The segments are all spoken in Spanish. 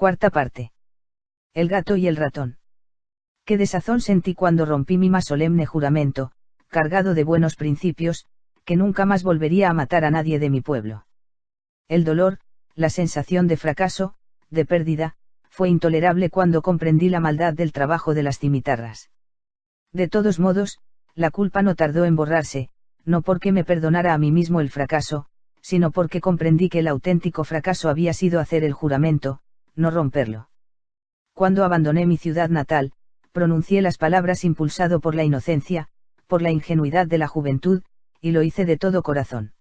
Cuarta parte. El gato y el ratón. Qué desazón sentí cuando rompí mi más solemne juramento, cargado de buenos principios, que nunca más volvería a matar a nadie de mi pueblo. El dolor, la sensación de fracaso, de pérdida, fue intolerable cuando comprendí la maldad del trabajo de las cimitarras. De todos modos, la culpa no tardó en borrarse, no porque me perdonara a mí mismo el fracaso, sino porque comprendí que el auténtico fracaso había sido hacer el juramento, no romperlo. Cuando abandoné mi ciudad natal, pronuncié las palabras impulsado por la inocencia, por la ingenuidad de la juventud, y lo hice de todo corazón.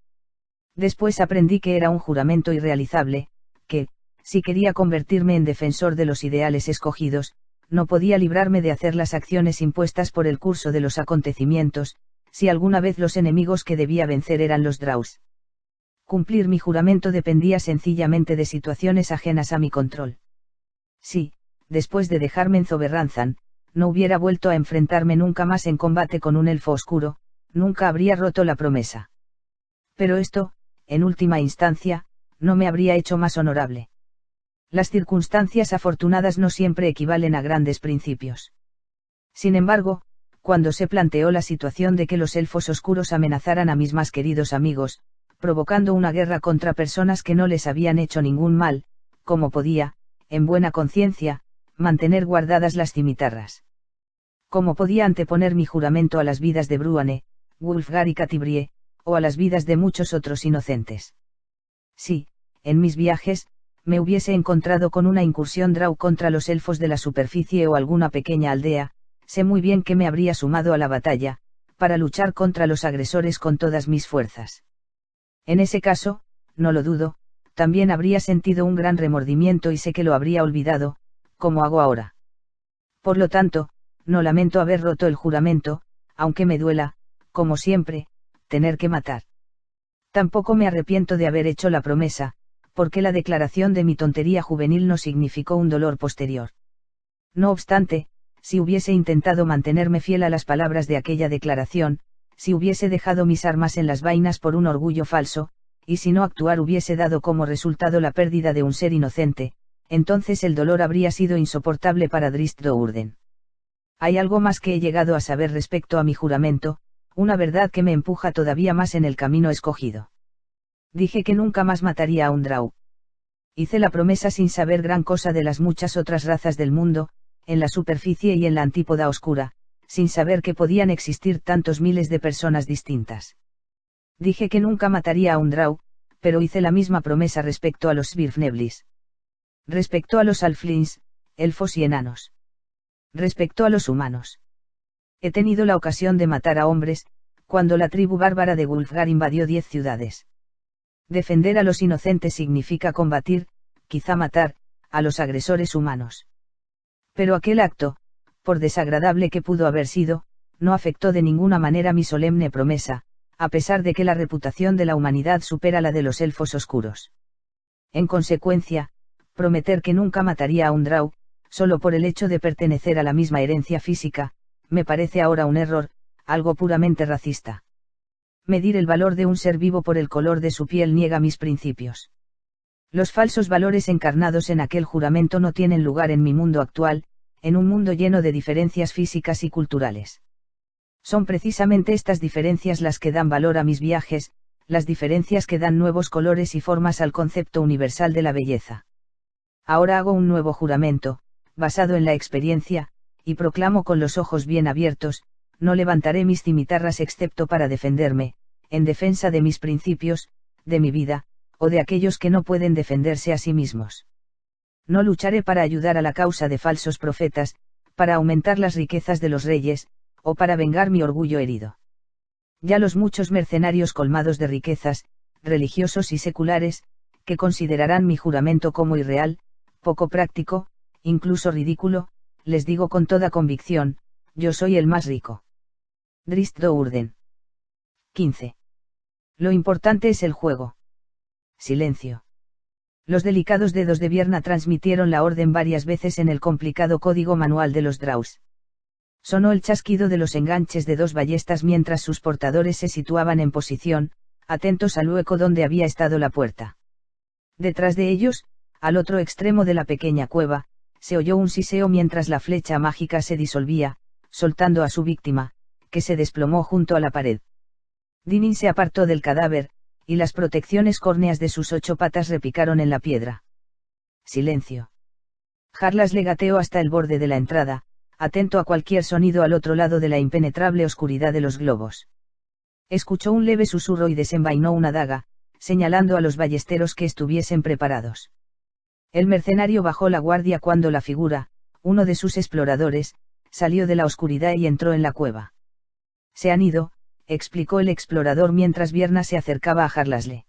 Después aprendí que era un juramento irrealizable, que, si quería convertirme en defensor de los ideales escogidos, no podía librarme de hacer las acciones impuestas por el curso de los acontecimientos, si alguna vez los enemigos que debía vencer eran los Draus. Cumplir mi juramento dependía sencillamente de situaciones ajenas a mi control. Si, después de dejarme en Zoberranzan, no hubiera vuelto a enfrentarme nunca más en combate con un elfo oscuro, nunca habría roto la promesa. Pero esto, en última instancia, no me habría hecho más honorable. Las circunstancias afortunadas no siempre equivalen a grandes principios. Sin embargo, cuando se planteó la situación de que los elfos oscuros amenazaran a mis más queridos amigos, provocando una guerra contra personas que no les habían hecho ningún mal, ¿cómo podía, en buena conciencia, mantener guardadas las cimitarras? ¿Cómo podía anteponer mi juramento a las vidas de Bruane, Wulfgar y Catibrie, o a las vidas de muchos otros inocentes? Si, en mis viajes, me hubiese encontrado con una incursión Drau contra los elfos de la superficie o alguna pequeña aldea, sé muy bien que me habría sumado a la batalla, para luchar contra los agresores con todas mis fuerzas. En ese caso, no lo dudo, también habría sentido un gran remordimiento y sé que lo habría olvidado, como hago ahora. Por lo tanto, no lamento haber roto el juramento, aunque me duela, como siempre, tener que matar. Tampoco me arrepiento de haber hecho la promesa, porque la declaración de mi tontería juvenil no significó un dolor posterior. No obstante, si hubiese intentado mantenerme fiel a las palabras de aquella declaración, si hubiese dejado mis armas en las vainas por un orgullo falso, y si no actuar hubiese dado como resultado la pérdida de un ser inocente, entonces el dolor habría sido insoportable para Drizzt Do'Urden. Hay algo más que he llegado a saber respecto a mi juramento, una verdad que me empuja todavía más en el camino escogido. Dije que nunca más mataría a un Drau. Hice la promesa sin saber gran cosa de las muchas otras razas del mundo, en la superficie y en la antípoda oscura, sin saber que podían existir tantos miles de personas distintas. Dije que nunca mataría a un Drau, pero hice la misma promesa respecto a los Svirfneblis. Respecto a los Halflings, elfos y enanos. Respecto a los humanos. He tenido la ocasión de matar a hombres, cuando la tribu bárbara de Wulfgar invadió 10 ciudades. Defender a los inocentes significa combatir, quizá matar, a los agresores humanos. Pero aquel acto, por desagradable que pudo haber sido, no afectó de ninguna manera mi solemne promesa, a pesar de que la reputación de la humanidad supera la de los elfos oscuros. En consecuencia, prometer que nunca mataría a un Drau, solo por el hecho de pertenecer a la misma herencia física, me parece ahora un error, algo puramente racista. Medir el valor de un ser vivo por el color de su piel niega mis principios. Los falsos valores encarnados en aquel juramento no tienen lugar en mi mundo actual, en un mundo lleno de diferencias físicas y culturales. Son precisamente estas diferencias las que dan valor a mis viajes, las diferencias que dan nuevos colores y formas al concepto universal de la belleza. Ahora hago un nuevo juramento, basado en la experiencia, y proclamo con los ojos bien abiertos, no levantaré mis cimitarras excepto para defenderme, en defensa de mis principios, de mi vida, o de aquellos que no pueden defenderse a sí mismos. No lucharé para ayudar a la causa de falsos profetas, para aumentar las riquezas de los reyes, o para vengar mi orgullo herido. Ya los muchos mercenarios colmados de riquezas, religiosos y seculares, que considerarán mi juramento como irreal, poco práctico, incluso ridículo, les digo con toda convicción, yo soy el más rico. Drizzt Do'Urden. 15. Lo importante es el juego. Silencio. Los delicados dedos de Vierna transmitieron la orden varias veces en el complicado código manual de los Draus. Sonó el chasquido de los enganches de 2 ballestas mientras sus portadores se situaban en posición, atentos al hueco donde había estado la puerta. Detrás de ellos, Al otro extremo de la pequeña cueva, se oyó un siseo mientras la flecha mágica se disolvía, soltando a su víctima, que se desplomó junto a la pared. Dinin se apartó del cadáver, y las protecciones córneas de sus 8 patas repicaron en la piedra. Silencio. Harlas le gateó hasta el borde de la entrada, atento a cualquier sonido al otro lado de la impenetrable oscuridad de los globos. Escuchó un leve susurro y desenvainó una daga, señalando a los ballesteros que estuviesen preparados. El mercenario bajó la guardia cuando la figura, uno de sus exploradores, salió de la oscuridad y entró en la cueva. Se han ido, explicó el explorador mientras Vierna se acercaba a Harlasle.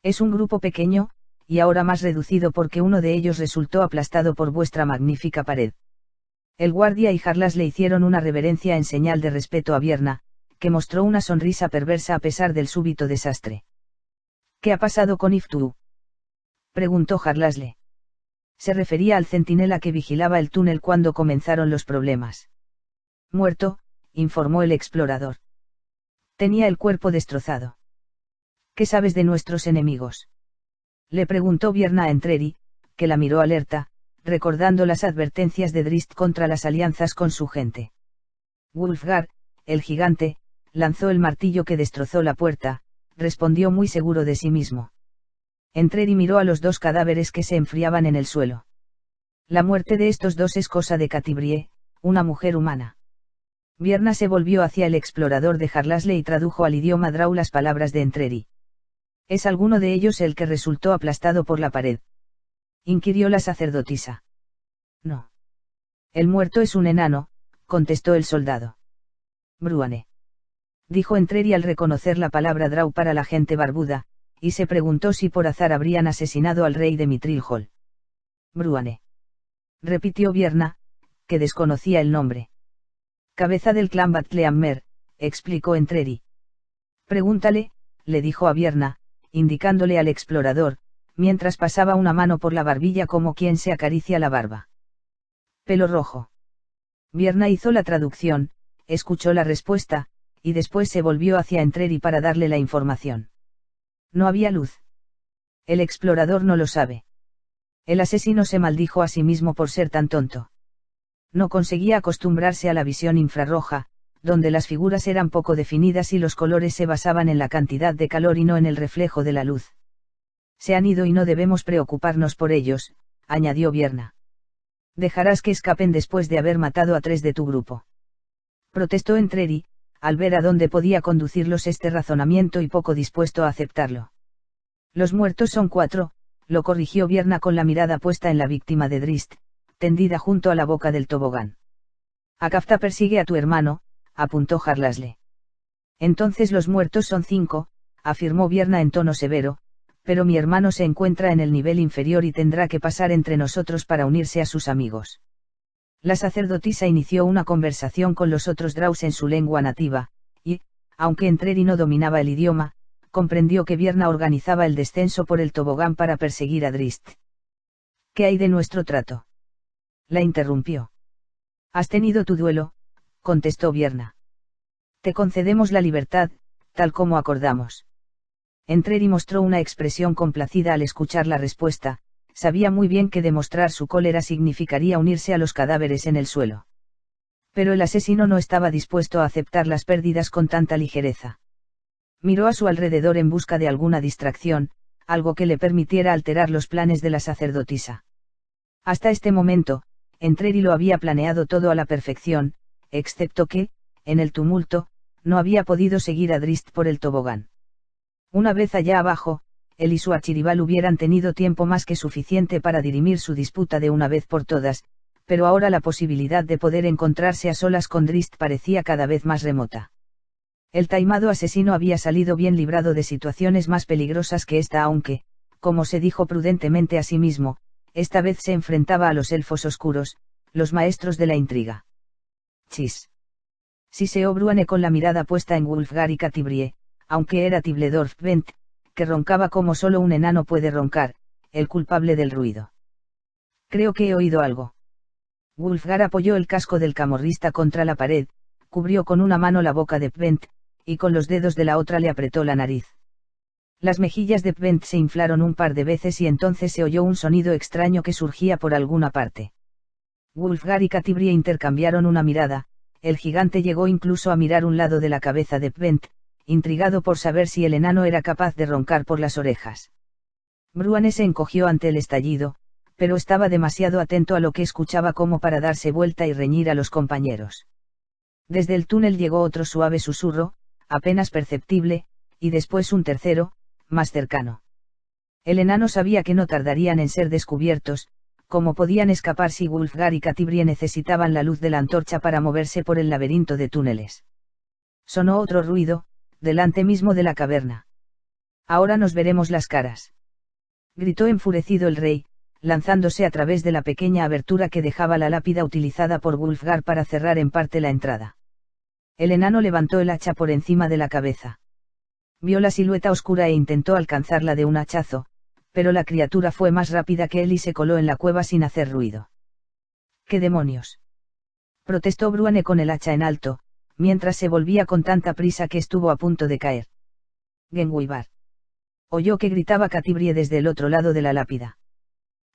Es un grupo pequeño, y ahora más reducido porque uno de ellos resultó aplastado por vuestra magnífica pared. El guardia y Harlas le hicieron una reverencia en señal de respeto a Vierna, que mostró una sonrisa perversa a pesar del súbito desastre. ¿Qué ha pasado con Iftu? Preguntó Harlasle. Se refería al centinela que vigilaba el túnel cuando comenzaron los problemas. Muerto, informó el explorador. Tenía el cuerpo destrozado. ¿Qué sabes de nuestros enemigos? Le preguntó Vierna a Entreri, que la miró alerta, recordando las advertencias de Drist contra las alianzas con su gente. Wulfgar, el gigante, lanzó el martillo que destrozó la puerta, respondió muy seguro de sí mismo. Entreri miró a los 2 cadáveres que se enfriaban en el suelo. La muerte de estos 2 es cosa de Catibrie, una mujer humana. Vierna se volvió hacia el explorador de Harlasle y tradujo al idioma Drau las palabras de Entreri. ¿Es alguno de ellos el que resultó aplastado por la pared?, inquirió la sacerdotisa. No. El muerto es un enano, contestó el soldado. Bruane. Dijo Entreri al reconocer la palabra Drau para la gente barbuda, y se preguntó si por azar habrían asesinado al rey de Mitrilhol. Bruane. Repitió Vierna, que desconocía el nombre. Cabeza del clan Batleammer, explicó Entreri. Pregúntale, le dijo a Vierna, indicándole al explorador, mientras pasaba una mano por la barbilla como quien se acaricia la barba. Pelo rojo. Vierna hizo la traducción, escuchó la respuesta, y después se volvió hacia Entreri para darle la información. No había luz. El explorador no lo sabe. El asesino se maldijo a sí mismo por ser tan tonto. No conseguía acostumbrarse a la visión infrarroja, donde las figuras eran poco definidas y los colores se basaban en la cantidad de calor y no en el reflejo de la luz. Se han ido y no debemos preocuparnos por ellos, añadió Vierna. Dejarás que escapen después de haber matado a 3 de tu grupo. Protestó Entreri, al ver a dónde podía conducirlos este razonamiento y poco dispuesto a aceptarlo. Los muertos son 4, lo corrigió Vierna con la mirada puesta en la víctima de Drist, tendida junto a la boca del tobogán. Akafta persigue a tu hermano, apuntó Harlasle. Entonces los muertos son 5, afirmó Vierna en tono severo, pero mi hermano se encuentra en el nivel inferior y tendrá que pasar entre nosotros para unirse a sus amigos. La sacerdotisa inició una conversación con los otros Draus en su lengua nativa, y, aunque Entreri no dominaba el idioma, comprendió que Vierna organizaba el descenso por el tobogán para perseguir a Drist. ¿Qué hay de nuestro trato?, la interrumpió. Has tenido tu duelo, contestó Vierna. Te concedemos la libertad, tal como acordamos. Entreri mostró una expresión complacida al escuchar la respuesta, sabía muy bien que demostrar su cólera significaría unirse a los cadáveres en el suelo. Pero el asesino no estaba dispuesto a aceptar las pérdidas con tanta ligereza. Miró a su alrededor en busca de alguna distracción, algo que le permitiera alterar los planes de la sacerdotisa. Hasta este momento, Entreri lo había planeado todo a la perfección, excepto que, en el tumulto, no había podido seguir a Drist por el tobogán. Una vez allá abajo, él y su archirrival hubieran tenido tiempo más que suficiente para dirimir su disputa de una vez por todas, pero ahora la posibilidad de poder encontrarse a solas con Drist parecía cada vez más remota. El taimado asesino había salido bien librado de situaciones más peligrosas que esta, aunque, como se dijo prudentemente a sí mismo, esta vez se enfrentaba a los elfos oscuros, los maestros de la intriga. Chis. Siseó Bruane con la mirada puesta en Wulfgar y Catibrie, aunque era Tibledorf Bent, que roncaba como solo un enano puede roncar, el culpable del ruido. Creo que he oído algo. Wulfgar apoyó el casco del camorrista contra la pared, cubrió con una mano la boca de Bent, y con los dedos de la otra le apretó la nariz. Las mejillas de Pent se inflaron un par de veces y entonces se oyó un sonido extraño que surgía por alguna parte. Wulfgar y Catibria intercambiaron una mirada, el gigante llegó incluso a mirar un lado de la cabeza de Pent, intrigado por saber si el enano era capaz de roncar por las orejas. Bruane se encogió ante el estallido, pero estaba demasiado atento a lo que escuchaba como para darse vuelta y reñir a los compañeros. Desde el túnel llegó otro suave susurro, apenas perceptible, y después un tercero, más cercano. El enano sabía que no tardarían en ser descubiertos, como podían escapar si Wulfgar y Catibria necesitaban la luz de la antorcha para moverse por el laberinto de túneles. Sonó otro ruido, delante mismo de la caverna. Ahora nos veremos las caras. Gritó enfurecido el rey, lanzándose a través de la pequeña abertura que dejaba la lápida utilizada por Wulfgar para cerrar en parte la entrada. El enano levantó el hacha por encima de la cabeza. Vio la silueta oscura e intentó alcanzarla de un hachazo, pero la criatura fue más rápida que él y se coló en la cueva sin hacer ruido. ¿Qué demonios?, protestó Bruane con el hacha en alto, mientras se volvía con tanta prisa que estuvo a punto de caer. Genguibar. Oyó que gritaba Catibrie desde el otro lado de la lápida.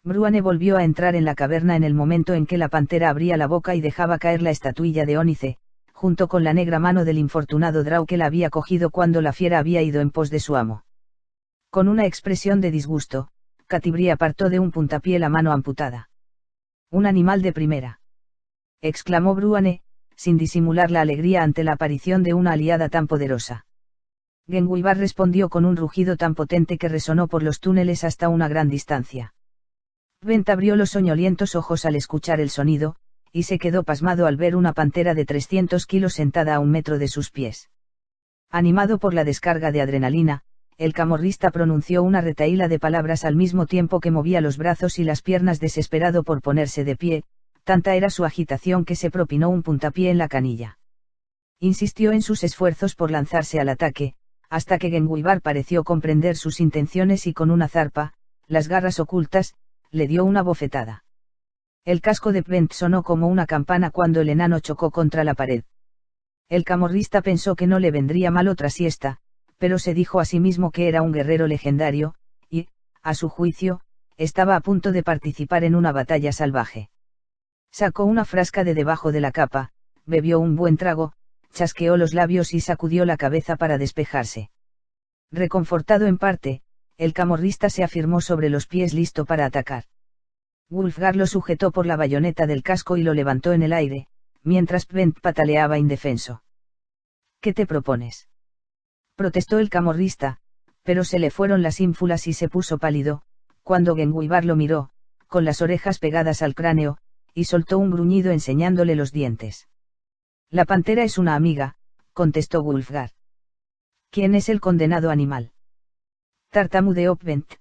Bruane volvió a entrar en la caverna en el momento en que la pantera abría la boca y dejaba caer la estatuilla de ónice, junto con la negra mano del infortunado Drau que la había cogido cuando la fiera había ido en pos de su amo. Con una expresión de disgusto, Catibrie apartó de un puntapié la mano amputada. «Un animal de primera», exclamó Bruane, sin disimular la alegría ante la aparición de una aliada tan poderosa. Genguibar respondió con un rugido tan potente que resonó por los túneles hasta una gran distancia. Pent abrió los soñolientos ojos al escuchar el sonido, y se quedó pasmado al ver una pantera de 300 kilos sentada a 1 metro de sus pies. Animado por la descarga de adrenalina, el camorrista pronunció una retahíla de palabras al mismo tiempo que movía los brazos y las piernas desesperado por ponerse de pie, tanta era su agitación que se propinó un puntapié en la canilla. Insistió en sus esfuerzos por lanzarse al ataque, hasta que Genguibar pareció comprender sus intenciones y con una zarpa, las garras ocultas, le dio una bofetada. El casco de Pent sonó como una campana cuando el enano chocó contra la pared. El camorrista pensó que no le vendría mal otra siesta, pero se dijo a sí mismo que era un guerrero legendario, y, a su juicio, estaba a punto de participar en una batalla salvaje. Sacó una frasca de debajo de la capa, bebió un buen trago, chasqueó los labios y sacudió la cabeza para despejarse. Reconfortado en parte, el camorrista se afirmó sobre los pies listo para atacar. Wulfgar lo sujetó por la bayoneta del casco y lo levantó en el aire, mientras Pent pataleaba indefenso. ¿Qué te propones?, protestó el camorrista, pero se le fueron las ínfulas y se puso pálido, cuando Genguibar lo miró, con las orejas pegadas al cráneo, y soltó un gruñido enseñándole los dientes. La pantera es una amiga, contestó Wulfgar. ¿Quién es el condenado animal?, tartamudeó Pent.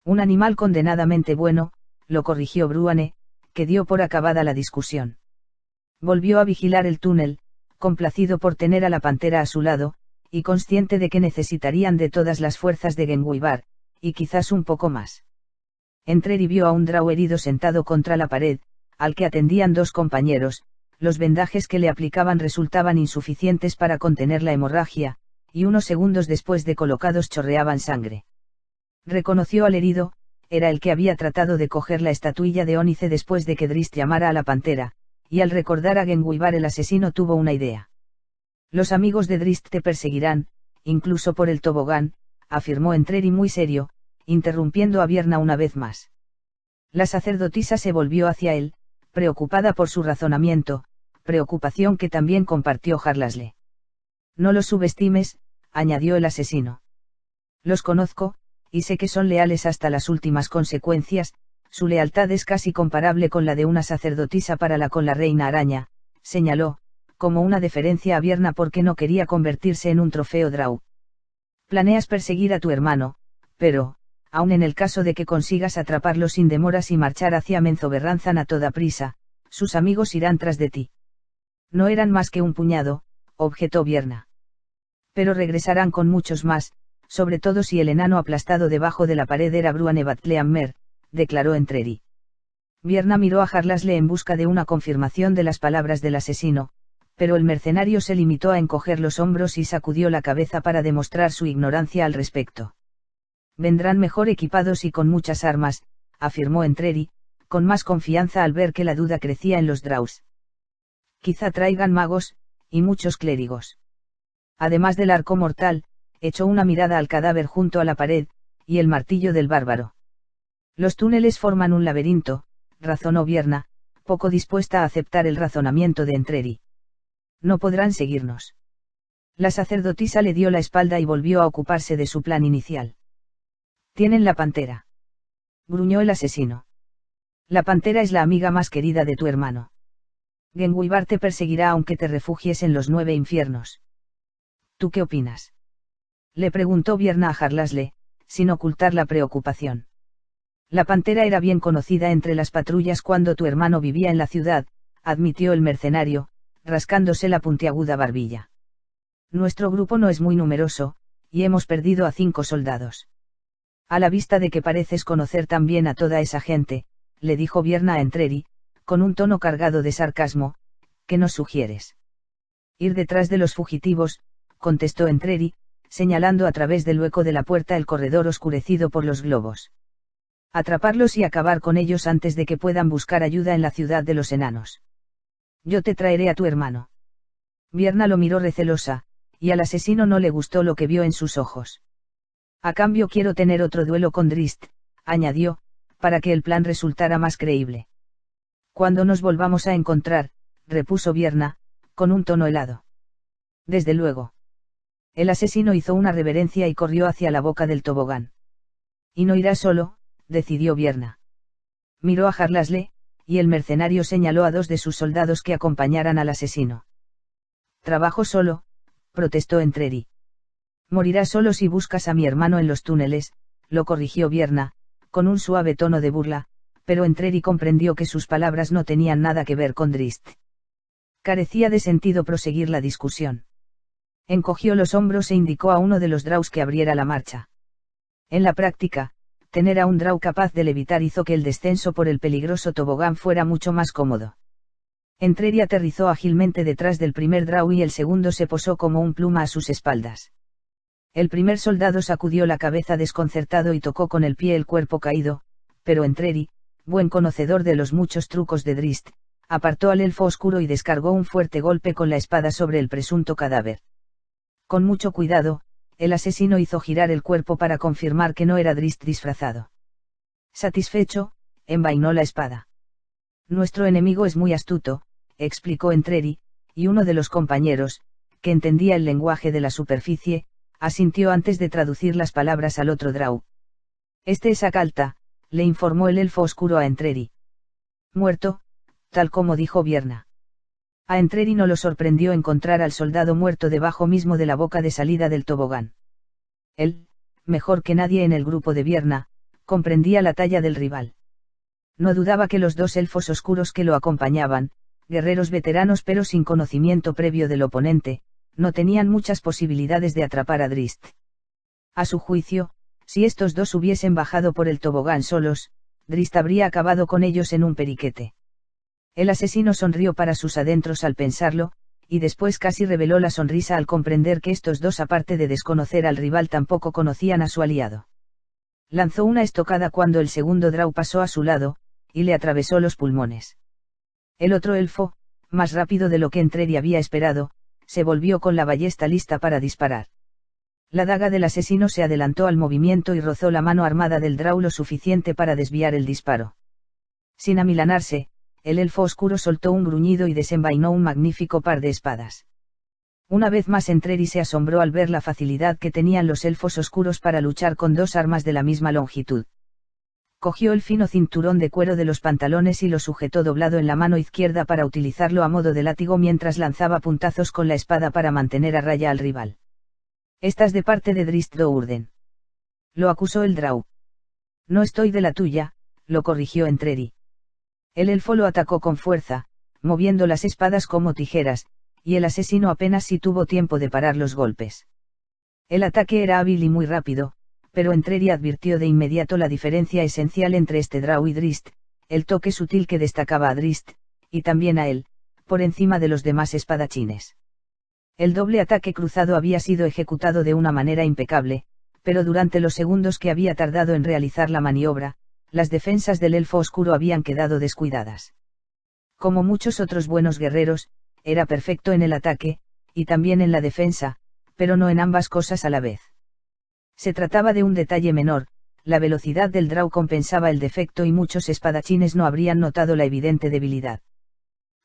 Un animal condenadamente bueno, lo corrigió Bruane, que dio por acabada la discusión. Volvió a vigilar el túnel, complacido por tener a la pantera a su lado, y consciente de que necesitarían de todas las fuerzas de Genguibar, y quizás un poco más. Entreri vio a un Drau herido sentado contra la pared, al que atendían 2 compañeros, los vendajes que le aplicaban resultaban insuficientes para contener la hemorragia, y unos segundos después de colocados chorreaban sangre. Reconoció al herido, era el que había tratado de coger la estatuilla de ónice después de que Drist llamara a la pantera, y al recordar a Genguibar el asesino tuvo una idea. Los amigos de Drist te perseguirán, incluso por el tobogán, afirmó Entreri muy serio, interrumpiendo a Vierna una vez más. La sacerdotisa se volvió hacia él, preocupada por su razonamiento, preocupación que también compartió Harlasle. No los subestimes, añadió el asesino. Los conozco, y sé que son leales hasta las últimas consecuencias, su lealtad es casi comparable con la de una sacerdotisa para con la reina araña, señaló, como una deferencia a Vierna porque no quería convertirse en un trofeo Drau. Planeas perseguir a tu hermano, pero, aun en el caso de que consigas atraparlo sin demoras y marchar hacia Menzoberranzan a toda prisa, sus amigos irán tras de ti. No eran más que un puñado, objetó Vierna. Pero regresarán con muchos más, sobre todo si el enano aplastado debajo de la pared era Bruane Batleammer, declaró Entreri. Vierna miró a Harlasle en busca de una confirmación de las palabras del asesino, Pero el mercenario se limitó a encoger los hombros y sacudió la cabeza para demostrar su ignorancia al respecto. Vendrán mejor equipados y con muchas armas, afirmó Entreri, con más confianza al ver que la duda crecía en los Draus. Quizá traigan magos, y muchos clérigos. Además del arco mortal, echó una mirada al cadáver junto a la pared, y el martillo del bárbaro. Los túneles forman un laberinto, razonó Vierna, poco dispuesta a aceptar el razonamiento de Entreri. No podrán seguirnos. La sacerdotisa le dio la espalda y volvió a ocuparse de su plan inicial. Tienen la pantera. Gruñó el asesino. La pantera es la amiga más querida de tu hermano. Genguibar te perseguirá aunque te refugies en los 9 infiernos. ¿Tú qué opinas? Le preguntó Vierna a Harlasle, sin ocultar la preocupación. La pantera era bien conocida entre las patrullas cuando tu hermano vivía en la ciudad, admitió el mercenario, rascándose la puntiaguda barbilla. Nuestro grupo no es muy numeroso, y hemos perdido a 5 soldados. A la vista de que pareces conocer tan bien a toda esa gente, le dijo Vierna a Entreri, con un tono cargado de sarcasmo, ¿qué nos sugieres? Ir detrás de los fugitivos, contestó Entreri, señalando a través del hueco de la puerta el corredor oscurecido por los globos. Atraparlos y acabar con ellos antes de que puedan buscar ayuda en la ciudad de los enanos. Yo te traeré a tu hermano. Vierna lo miró recelosa, y al asesino no le gustó lo que vio en sus ojos. A cambio quiero tener otro duelo con Drist, añadió, para que el plan resultara más creíble. Cuando nos volvamos a encontrar, repuso Vierna, con un tono helado. Desde luego. El asesino hizo una reverencia y corrió hacia la boca del tobogán. Y no irá solo, decidió Vierna. Miró a Harlasle, y el mercenario señaló a 2 de sus soldados que acompañaran al asesino. Trabajo solo, protestó Entreri. Morirás solo si buscas a mi hermano en los túneles, lo corrigió Vierna, con un suave tono de burla, pero Entreri comprendió que sus palabras no tenían nada que ver con Drist. Carecía de sentido proseguir la discusión. Encogió los hombros e indicó a uno de los Draus que abriera la marcha. En la práctica, tener a un Drau capaz de levitar hizo que el descenso por el peligroso tobogán fuera mucho más cómodo. Entreri aterrizó ágilmente detrás del primer Drau y el segundo se posó como un pluma a sus espaldas. El primer soldado sacudió la cabeza desconcertado y tocó con el pie el cuerpo caído, pero Entreri, buen conocedor de los muchos trucos de Drist, apartó al elfo oscuro y descargó un fuerte golpe con la espada sobre el presunto cadáver. Con mucho cuidado, el asesino hizo girar el cuerpo para confirmar que no era Drist disfrazado. Satisfecho, envainó la espada. Nuestro enemigo es muy astuto, explicó Entreri, y uno de los compañeros, que entendía el lenguaje de la superficie, asintió antes de traducir las palabras al otro Drau. Este es Akalta, le informó el elfo oscuro a Entreri. Muerto, tal como dijo Vierna. A Entreri no lo sorprendió encontrar al soldado muerto debajo mismo de la boca de salida del tobogán. Él, mejor que nadie en el grupo de Vierna, comprendía la talla del rival. No dudaba que los 2 elfos oscuros que lo acompañaban, guerreros veteranos pero sin conocimiento previo del oponente, no tenían muchas posibilidades de atrapar a Drist. A su juicio, si estos 2 hubiesen bajado por el tobogán solos, Drist habría acabado con ellos en un periquete. El asesino sonrió para sus adentros al pensarlo, y después casi reveló la sonrisa al comprender que estos 2 aparte de desconocer al rival tampoco conocían a su aliado. Lanzó una estocada cuando el segundo Drau pasó a su lado, y le atravesó los pulmones. El otro elfo, más rápido de lo que Entreri había esperado, se volvió con la ballesta lista para disparar. La daga del asesino se adelantó al movimiento y rozó la mano armada del Drau lo suficiente para desviar el disparo. Sin amilanarse, el elfo oscuro soltó un gruñido y desenvainó un magnífico par de espadas. Una vez más Entreri se asombró al ver la facilidad que tenían los elfos oscuros para luchar con 2 armas de la misma longitud. Cogió el fino cinturón de cuero de los pantalones y lo sujetó doblado en la mano izquierda para utilizarlo a modo de látigo mientras lanzaba puntazos con la espada para mantener a raya al rival. Estás de parte de Drist Do'Urden. Lo acusó el Drau. No estoy de la tuya, lo corrigió Entreri. El elfo lo atacó con fuerza, moviendo las espadas como tijeras, y el asesino apenas si tuvo tiempo de parar los golpes. El ataque era hábil y muy rápido, pero Entreri advirtió de inmediato la diferencia esencial entre este Drau y Drist, el toque sutil que destacaba a Drist, y también a él, por encima de los demás espadachines. El doble ataque cruzado había sido ejecutado de una manera impecable, pero durante los segundos que había tardado en realizar la maniobra, las defensas del elfo oscuro habían quedado descuidadas. Como muchos otros buenos guerreros, era perfecto en el ataque, y también en la defensa, pero no en ambas cosas a la vez. Se trataba de un detalle menor, la velocidad del draw compensaba el defecto y muchos espadachines no habrían notado la evidente debilidad.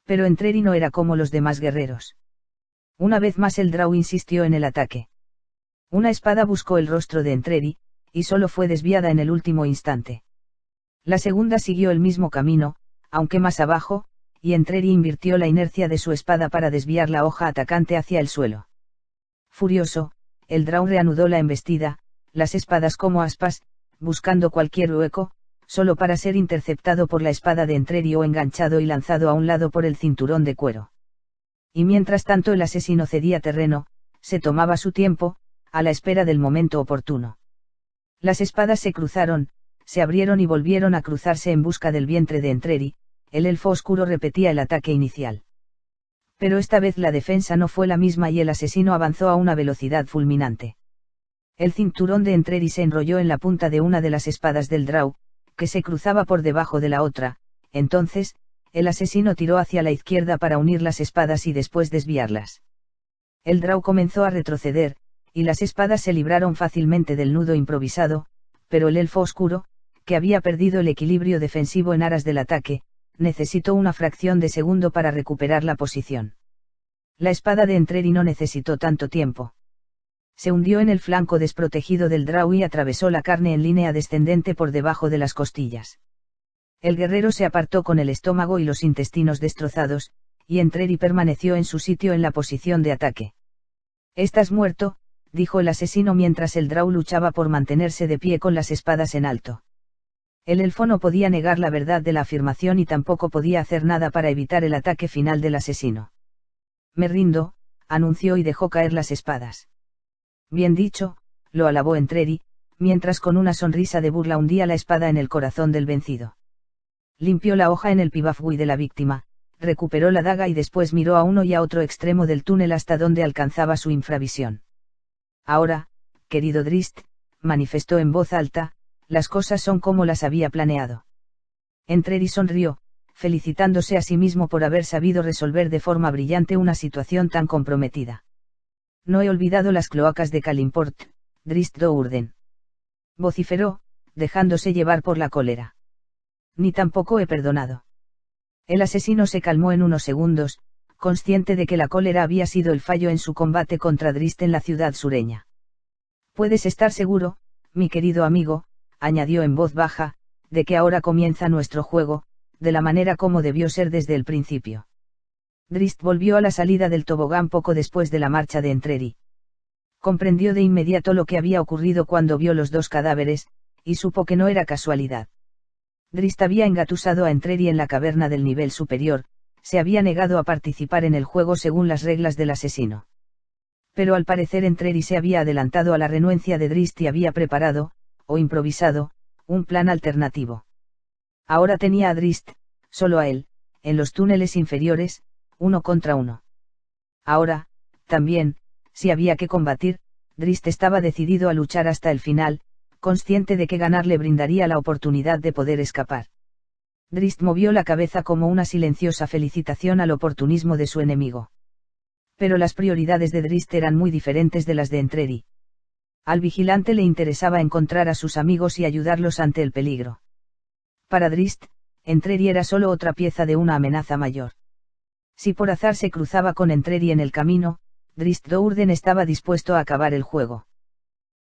Pero Entreri no era como los demás guerreros. Una vez más el draw insistió en el ataque. Una espada buscó el rostro de Entreri, y solo fue desviada en el último instante. La segunda siguió el mismo camino, aunque más abajo, y Entreri invirtió la inercia de su espada para desviar la hoja atacante hacia el suelo. Furioso, el draw reanudó la embestida, las espadas como aspas, buscando cualquier hueco, solo para ser interceptado por la espada de Entreri o enganchado y lanzado a un lado por el cinturón de cuero. Y mientras tanto el asesino cedía terreno, se tomaba su tiempo, a la espera del momento oportuno. Las espadas se cruzaron, se abrieron y volvieron a cruzarse en busca del vientre de Entreri. El elfo oscuro repetía el ataque inicial. Pero esta vez la defensa no fue la misma y el asesino avanzó a una velocidad fulminante. El cinturón de Entreri se enrolló en la punta de una de las espadas del draw, que se cruzaba por debajo de la otra. Entonces, el asesino tiró hacia la izquierda para unir las espadas y después desviarlas. El draw comenzó a retroceder, y las espadas se libraron fácilmente del nudo improvisado, pero el elfo oscuro, que había perdido el equilibrio defensivo en aras del ataque, necesitó una fracción de segundo para recuperar la posición. La espada de Entreri no necesitó tanto tiempo. Se hundió en el flanco desprotegido del draw y atravesó la carne en línea descendente por debajo de las costillas. El guerrero se apartó con el estómago y los intestinos destrozados, y Entreri permaneció en su sitio en la posición de ataque. «Estás muerto», dijo el asesino mientras el draw luchaba por mantenerse de pie con las espadas en alto. El elfo no podía negar la verdad de la afirmación y tampoco podía hacer nada para evitar el ataque final del asesino. «Me rindo», anunció y dejó caer las espadas. «Bien dicho», lo alabó Entreri, mientras con una sonrisa de burla hundía la espada en el corazón del vencido. Limpió la hoja en el pibafgui de la víctima, recuperó la daga y después miró a uno y a otro extremo del túnel hasta donde alcanzaba su infravisión. «Ahora, querido Drist», manifestó en voz alta, «las cosas son como las había planeado». Entreri sonrió, felicitándose a sí mismo por haber sabido resolver de forma brillante una situación tan comprometida. «No he olvidado las cloacas de Kalimport, Drist Do'Urden», vociferó, dejándose llevar por la cólera. «Ni tampoco he perdonado». El asesino se calmó en unos segundos, consciente de que la cólera había sido el fallo en su combate contra Drist en la ciudad sureña. «Puedes estar seguro, mi querido amigo», añadió en voz baja, «de que ahora comienza nuestro juego, de la manera como debió ser desde el principio». Drist volvió a la salida del tobogán poco después de la marcha de Entreri. Comprendió de inmediato lo que había ocurrido cuando vio los dos cadáveres, y supo que no era casualidad. Drist había engatusado a Entreri en la caverna del nivel superior, se había negado a participar en el juego según las reglas del asesino. Pero al parecer Entreri se había adelantado a la renuencia de Drist y había preparado, o improvisado, un plan alternativo. Ahora tenía a Drist, solo a él, en los túneles inferiores, 1 contra 1. Ahora, también, si había que combatir, Drist estaba decidido a luchar hasta el final, consciente de que ganar le brindaría la oportunidad de poder escapar. Drist movió la cabeza como una silenciosa felicitación al oportunismo de su enemigo. Pero las prioridades de Drist eran muy diferentes de las de Entreri. Al vigilante le interesaba encontrar a sus amigos y ayudarlos ante el peligro. Para Drist, Entreri era solo otra pieza de una amenaza mayor. Si por azar se cruzaba con Entreri en el camino, Drist Do'Urden estaba dispuesto a acabar el juego.